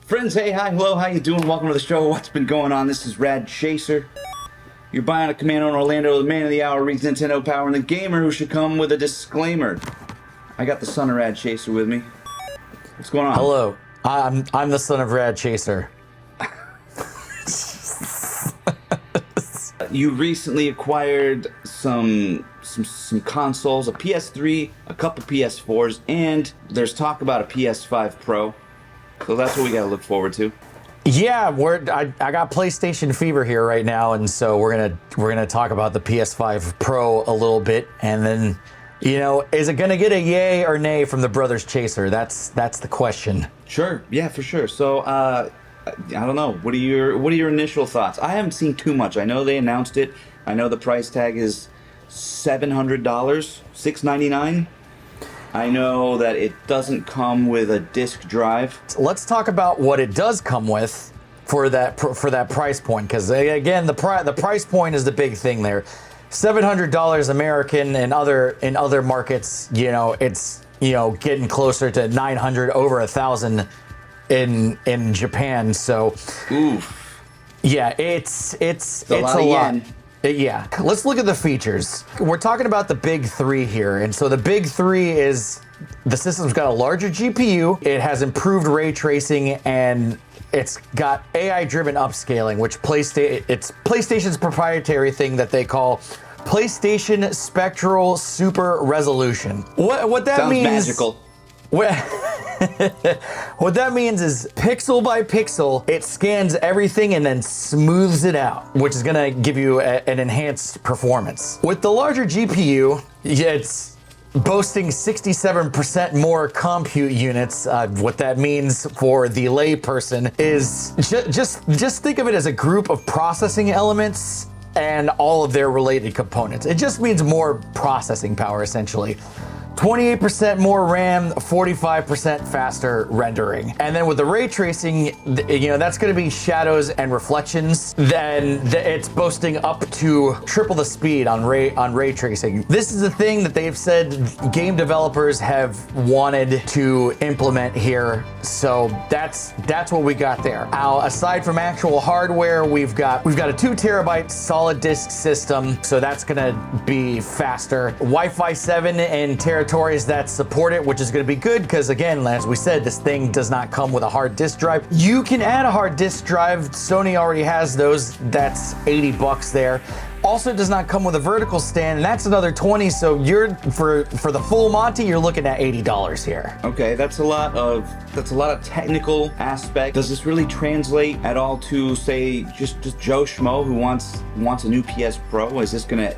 Friends, hey, hi, hello, how you doing? Welcome to the show. What's been going on? This is Rad Chaser. You're buying a Commando in Orlando, the man of the hour, reads Nintendo Power, and the gamer who should come with a disclaimer. I got the Son of Rad Chaser with me. What's going on? Hello, I'm the Son of Rad Chaser. You recently acquired some consoles, a PS3, a couple PS4s, and there's talk about a PS5 Pro. So that's what we gotta look forward to. Yeah, I got PlayStation fever here right now, and so we're gonna talk about the PS5 Pro a little bit, and then, you know, is it gonna get a yay or nay from the Brothers Chaser? That's the question. Sure, yeah, for sure. So I don't know. What are your initial thoughts? I haven't seen too much. I know they announced it. I know the price tag is $700, $699. I know that it doesn't come with a disc drive. Let's talk about what it does come with for that price point, because again, the price point is the big thing there. $700 American, and other markets, you know, it's, you know, getting closer to 900, over 1,000 in Japan. So, oof. Yeah, it's a lot. Yeah, let's look at the features. We're talking about the big three here. And so the big three is the system's got a larger GPU, it has improved ray tracing, and it's got AI-driven upscaling, which it's PlayStation's proprietary thing that they call PlayStation Spectral Super Resolution. What that means... Sounds magical. What that means is pixel by pixel, it scans everything and then smooths it out, which is gonna give you an enhanced performance. With the larger GPU, it's boasting 67% more compute units. What that means for the layperson is just think of it as a group of processing elements and all of their related components. It just means more processing power, essentially. 28% more RAM, 45% faster rendering. And then with the ray tracing, you know, that's gonna be shadows and reflections. Then it's boasting up to triple the speed on ray tracing. This is the thing that they've said game developers have wanted to implement here. So that's what we got there. Now, aside from actual hardware, we've got a 2 terabyte solid disk system. So that's gonna be faster. Wi-Fi 7 and territories that support it, which is going to be good because, again, as we said, this thing does not come with a hard disk drive. You can add a hard disk drive. Sony already has those. That's $80 there. Also does not come with a vertical stand, and that's another $20. So you're for the full Monty, you're looking at $80 here. Okay, that's a lot of technical aspect. Does this really translate at all to, say, just Joe Schmo who wants a new PS Pro? Is this gonna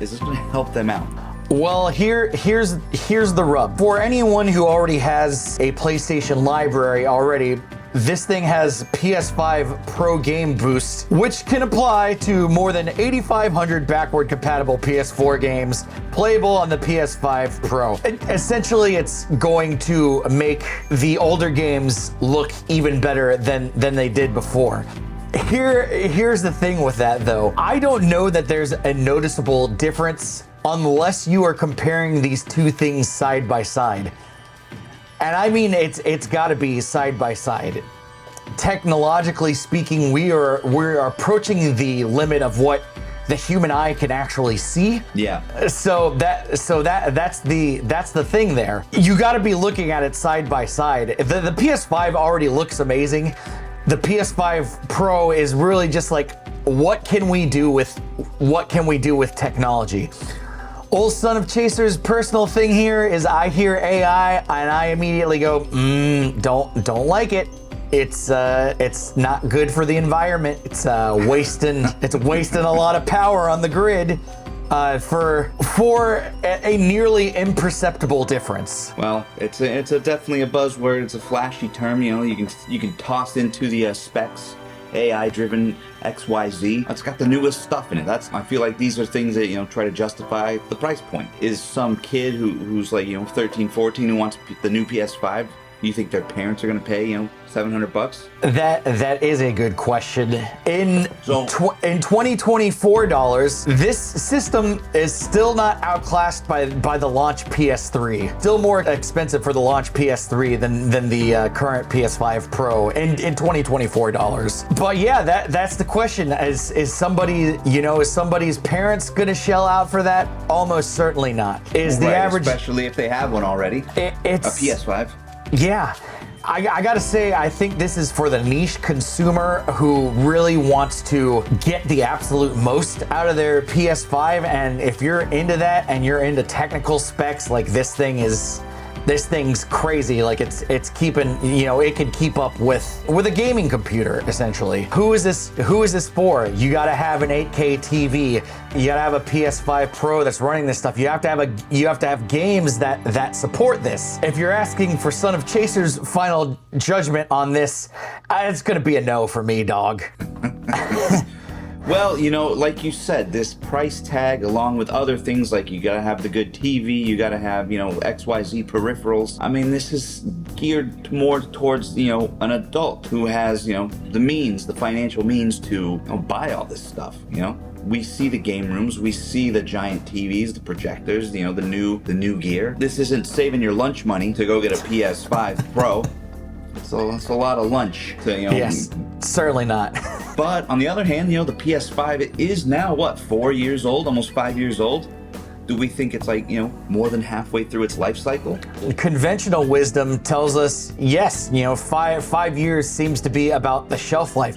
help them out? Well, here's the rub. For anyone who already has a PlayStation library already, this thing has PS5 Pro Game Boost, which can apply to more than 8,500 backward compatible PS4 games playable on the PS5 Pro. Essentially, it's going to make the older games look even better than they did before. Here's the thing with that, though. I don't know that there's a noticeable difference unless you are comparing these two things side by side. And I mean, it's got to be side by side. Technologically speaking, we're approaching the limit of what the human eye can actually see. Yeah. So that's the thing there. You got to be looking at it side by side. The PS5 already looks amazing. The PS5 Pro is really just like, what can we do with technology? Old Son of Chaser's personal thing here is I hear AI and I immediately go, don't like it. It's not good for the environment. It's wasting a lot of power on the grid for a nearly imperceptible difference. Well, it's definitely a buzzword. It's a flashy term. You know, you can toss into the specs. AI-driven XYZ. It's got the newest stuff in it. I feel like these are things that, you know, try to justify the price point. Is some kid who's like, you know, 13, 14 who wants the new PS5, Do you think their parents are going to pay, $700? That is a good question. In So- in 2024 dollars, this system is still not outclassed by the launch PS3. Still more expensive for the launch PS3 than the current PS5 Pro in 2024 dollars. But yeah, that's the question. Is somebody's parents gonna shell out for that? Almost certainly not. Is the Right, average? especially if they have one already, It's a PS5. yeah. I gotta say, I think this is for the niche consumer who really wants to get the absolute most out of their PS5. And if you're into that and you're into technical specs, like this thing's crazy. Like it's keeping, it can keep up with a gaming computer essentially. Who is this for? You gotta have an 8K TV. You gotta have a PS5 Pro that's running this stuff. You have to have games that support this. If you're asking for Son of Chaser's final judgment on this, it's gonna be a no for me, dog. Well, like you said, this price tag, along with other things like you gotta have the good TV, you gotta have, XYZ peripherals. I mean, this is geared more towards, an adult who has, the financial means to buy all this stuff, We see the game rooms, we see the giant TVs, the projectors, the new gear. This isn't saving your lunch money to go get a PS5 Pro. So that's a lot of lunch to, Yes, certainly not. But on the other hand, the PS5 is now, 4 years old, almost 5 years old? Do we think it's like, more than halfway through its life cycle? Conventional wisdom tells us yes, 5 years seems to be about the shelf life.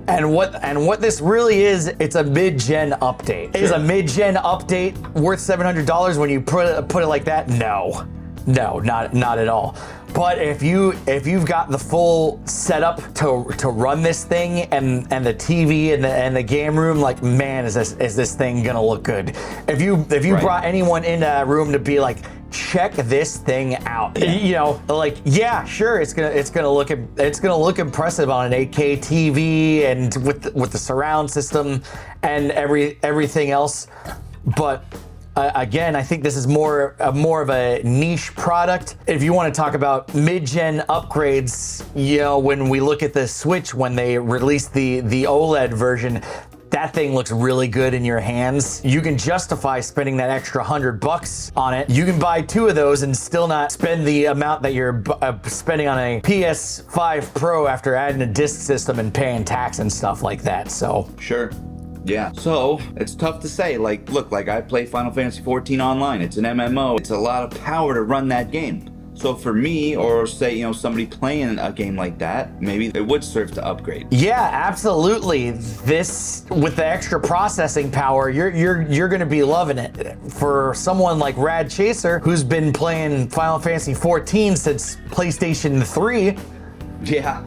And what this really is, it's a mid-gen update. Is a mid-gen update worth $700 when you put it like that? No, not at all. But if you've got the full setup to run this thing and the TV and the game room, like, man, is this thing gonna look good? If you Right. brought anyone into that room to be like, check this thing out, yeah, sure, it's gonna look impressive on an 8K TV and with the surround system and everything else, but. Again, I think this is more of a niche product. If you want to talk about mid-gen upgrades, when we look at the Switch, when they released the OLED version, that thing looks really good in your hands. You can justify spending that extra $100 on it. You can buy 2 of those and still not spend the amount that you're spending on a PS5 Pro after adding a disc system and paying tax and stuff like that. So Sure. Yeah. So it's tough to say. Look, I play Final Fantasy 14 online. It's an MMO. It's a lot of power to run that game. So for me, or say, somebody playing a game like that, maybe it would serve to upgrade. yeah, absolutely. This, with the extra processing power, you're gonna be loving it. For someone like Rad Chaser, who's been playing Final Fantasy 14 since PlayStation 3, Yeah.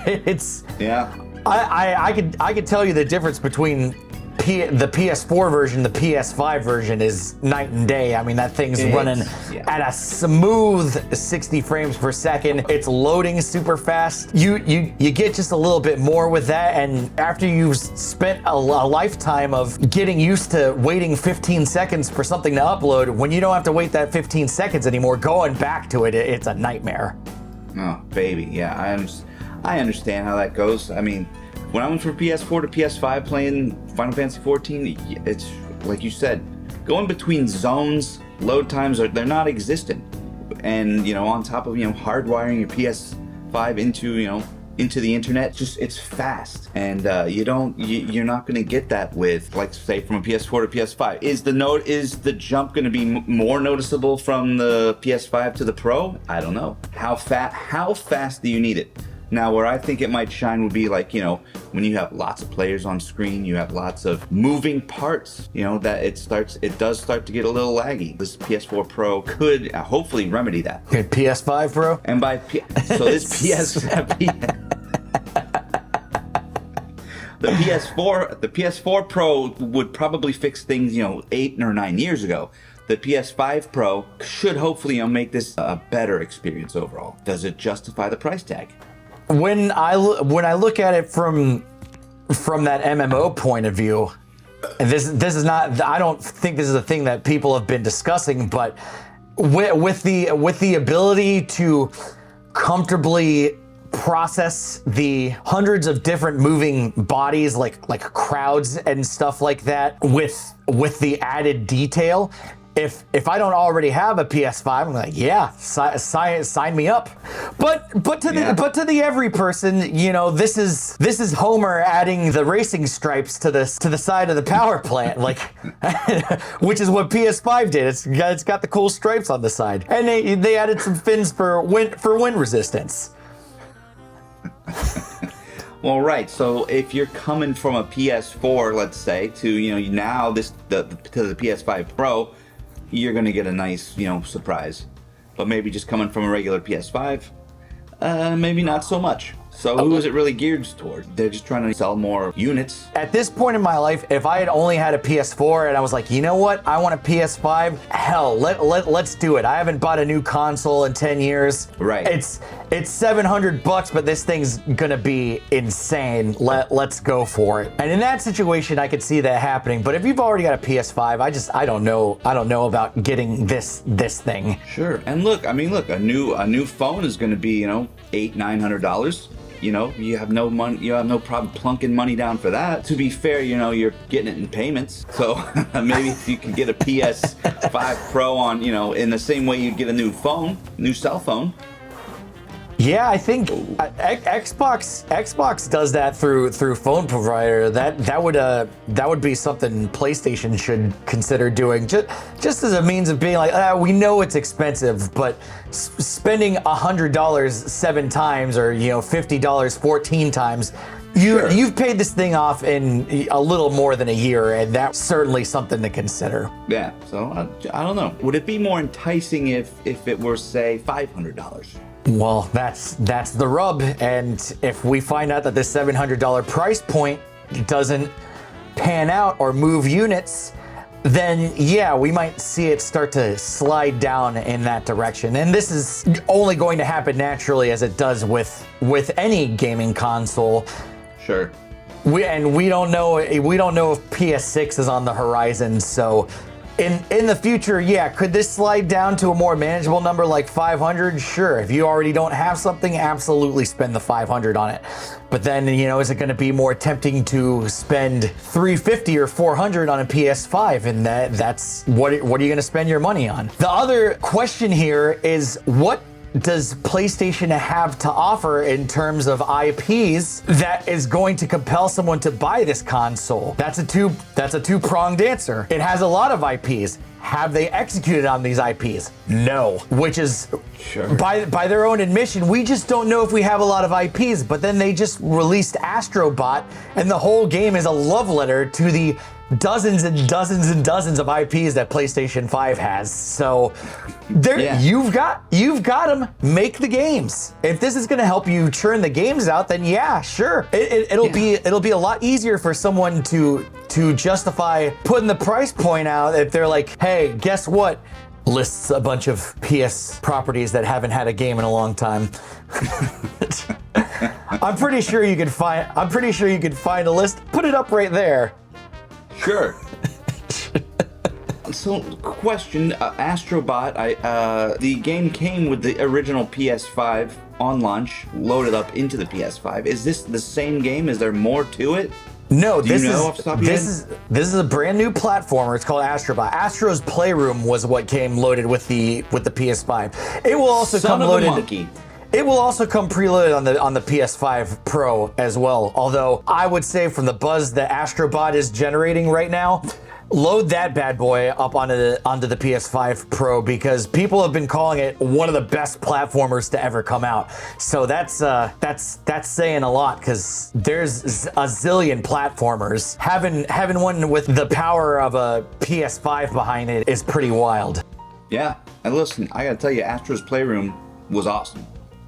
it's Yeah. I could tell you the difference between the PS4 version, the PS5 version is night and day. I mean, that thing's running at a smooth 60 frames per second. It's loading super fast. You get just a little bit more with that, and after you've spent a lifetime of getting used to waiting 15 seconds for something to upload, when you don't have to wait that 15 seconds anymore, going back to it, it's a nightmare. Oh, baby. Yeah, I understand how that goes. I mean, when I went from PS4 to PS5 playing Final Fantasy 14, it's like you said, going between zones, load times they're not existent. And, on top of, hardwiring your PS5 into the internet, it's fast. And you're not going to get that with, like, say, from a PS4 to PS5. Is the jump going to be more noticeable from the PS5 to the Pro? I don't know. How fast do you need it? Now, where I think it might shine would be like, when you have lots of players on screen, you have lots of moving parts, that it does start to get a little laggy. This PS4 Pro could hopefully remedy that. PS5 Pro? And so this the PS4 Pro would probably fix things, 8 or 9 years ago. The PS5 Pro should hopefully, make this a better experience overall. Does it justify the price tag? When I look at it from that MMO point of view, and this is not, I don't think this is a thing that people have been discussing, but with the ability to comfortably process the hundreds of different moving bodies like crowds and stuff like that with the added detail. If I don't already have a PS5, I'm like, yeah, sign me up. But to the every person, you know, this is Homer adding the racing stripes to the side of the power plant, like, which is what PS5 did. It's got the cool stripes on the side, and they added some fins for wind resistance. Well, right. So if you're coming from a PS4, let's say, to, you know, now to the PS5 Pro, you're going to get a nice, you know, surprise. But maybe just coming from a regular PS5, maybe not so much. So who is it really geared toward? They're just trying to sell more units. At this point in my life, if I had only had a PS4 and I was like, you know what, I want a PS5, hell, let's do it. I haven't bought a new console in 10 years. Right. It's $700, but this thing's gonna be insane. Let's go for it. And in that situation, I could see that happening. But if you've already got a PS5, I don't know about getting this thing. Sure. And look, a new phone is going to be, you know, $800-900. You know, you have no money, you have no problem plunking money down for that. To be fair, you know, you're getting it in payments. So maybe if you could get a PS5 Pro on, you know, in the same way you'd get a new cell phone. Yeah, I think Xbox does that through phone provider. That would be something PlayStation should consider doing, just as a means of being like, we know it's expensive, but spending $100 7 times, or, you know, $50 14 times, you've paid this thing off in a little more than a year, and that's certainly something to consider. Yeah. So I don't know. Would it be more enticing if it were, say, $500? Well, that's the rub, and if we find out that this $700 price point doesn't pan out or move units, then yeah, we might see it start to slide down in that direction. And this is only going to happen naturally, as it does with any gaming console. Sure. We don't know if PS6 is on the horizon, so in the future, yeah, could this slide down to a more manageable number like 500? Sure. If you already don't have something, absolutely spend the 500 on it. But then, you know, is it going to be more tempting to spend 350 or 400 on a PS5? And that's what are you going to spend your money on? The other question here is, what does PlayStation have to offer in terms of IPs that is going to compel someone to buy this console? That's a two-pronged answer. It has a lot of IPs. Have they executed on these IPs? No. Which is, sure, by their own admission, we just don't know if we have a lot of IPs. But then they just released Astro Bot, and the whole game is a love letter to the dozens and dozens and dozens of IPs that PlayStation 5 has. So you've got them. Make the games. If this is going to help you churn the games out, then yeah, sure. It'll be a lot easier for someone to justify putting the price point out if they're like, hey, guess what? Lists a bunch of PS properties that haven't had a game in a long time. I'm pretty sure you could find a list. Put it up right there. Sure. So, question, Astrobot, the game came with the original PS5 on launch, loaded up into the PS5. Is this the same game? Is there more to it? No, this is a brand new platformer. It's called Astrobot. Astro's Playroom was what came loaded with the PS5. It will also come loaded. It will also come preloaded on the PS5 Pro as well. Although I would say, from the buzz that Astrobot is generating right now, load that bad boy up onto the PS5 Pro, because people have been calling it one of the best platformers to ever come out. So that's saying a lot, because there's a zillion platformers. Having one with the power of a PS5 behind it is pretty wild. Yeah, and listen, I gotta tell you, Astro's Playroom was awesome.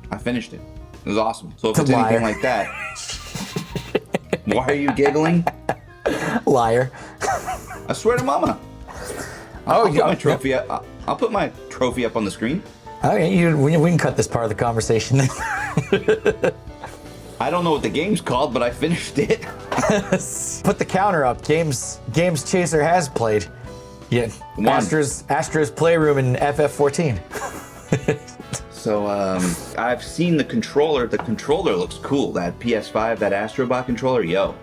I finished it. It was awesome. So if it's anything like that, why are you giggling? Liar. I swear to Mama. I'll put my trophy up. I'll put my trophy up on the screen. Okay, we can cut this part of the conversation. I don't know what the game's called, but I finished it. Put the counter up. Games Chaser has played. Yeah, Astro's Playroom and FF14. So I've seen the controller. The controller looks cool. That PS5, that Astrobot controller, yo.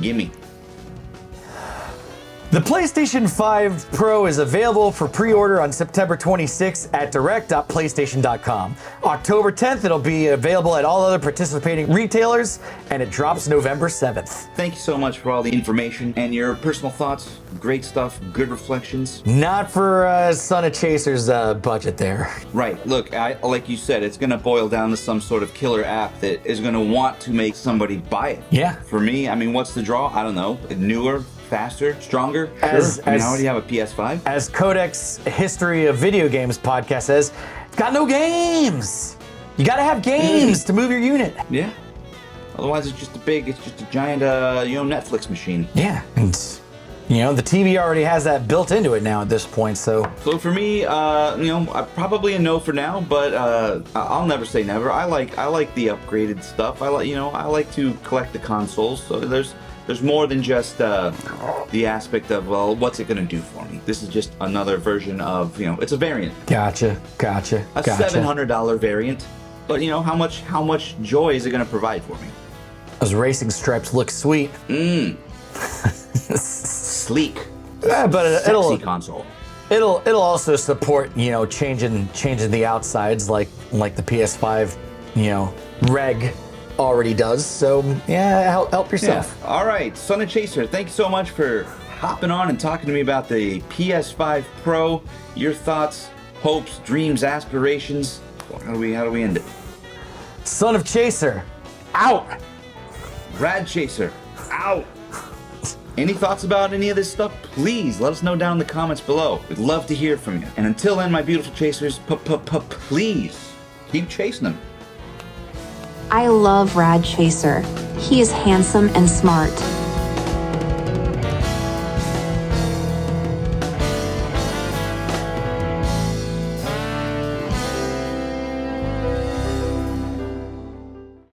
Gimme. The PlayStation 5 Pro is available for pre-order on September 26th at direct.playstation.com. October 10th, it'll be available at all other participating retailers, and it drops November 7th. Thank you so much for all the information and your personal thoughts. Great stuff, good reflections. Not for Son of Chaser's budget there. Right, look, like you said, it's gonna boil down to some sort of killer app that is gonna want to make somebody buy it. Yeah. For me, I mean, what's the draw? I don't know. Newer, faster, stronger? Sure. I mean, I already have a PS5. As Codex History of Video Games podcast says, it's got no games. You gotta have games to move your unit. Yeah. Otherwise, it's just a giant, Netflix machine. Yeah, and the TV already has that built into it now at this point, so. So for me, probably a no for now, but I'll never say never. I like the upgraded stuff. I like to collect the consoles. So there's more than just the aspect of, well, what's it gonna do for me? This is just another version of, it's a variant. Gotcha. A $700 variant. But how much joy is it gonna provide for me? Those racing stripes look sweet. Sleek. Yeah, but sexy console. It'll also support, changing the outsides like the PS5, reg already does. So yeah, help yourself. Yeah. All right, Son of Chaser, thank you so much for hopping on and talking to me about the PS5 Pro. Your thoughts, hopes, dreams, aspirations. How do we end it? Son of Chaser, out. Rad Chaser, out. Any thoughts about any of this stuff? Please let us know down in the comments below. We'd love to hear from you. And until then, my beautiful chasers, please keep chasing them. I love Rad Chaser. He is handsome and smart.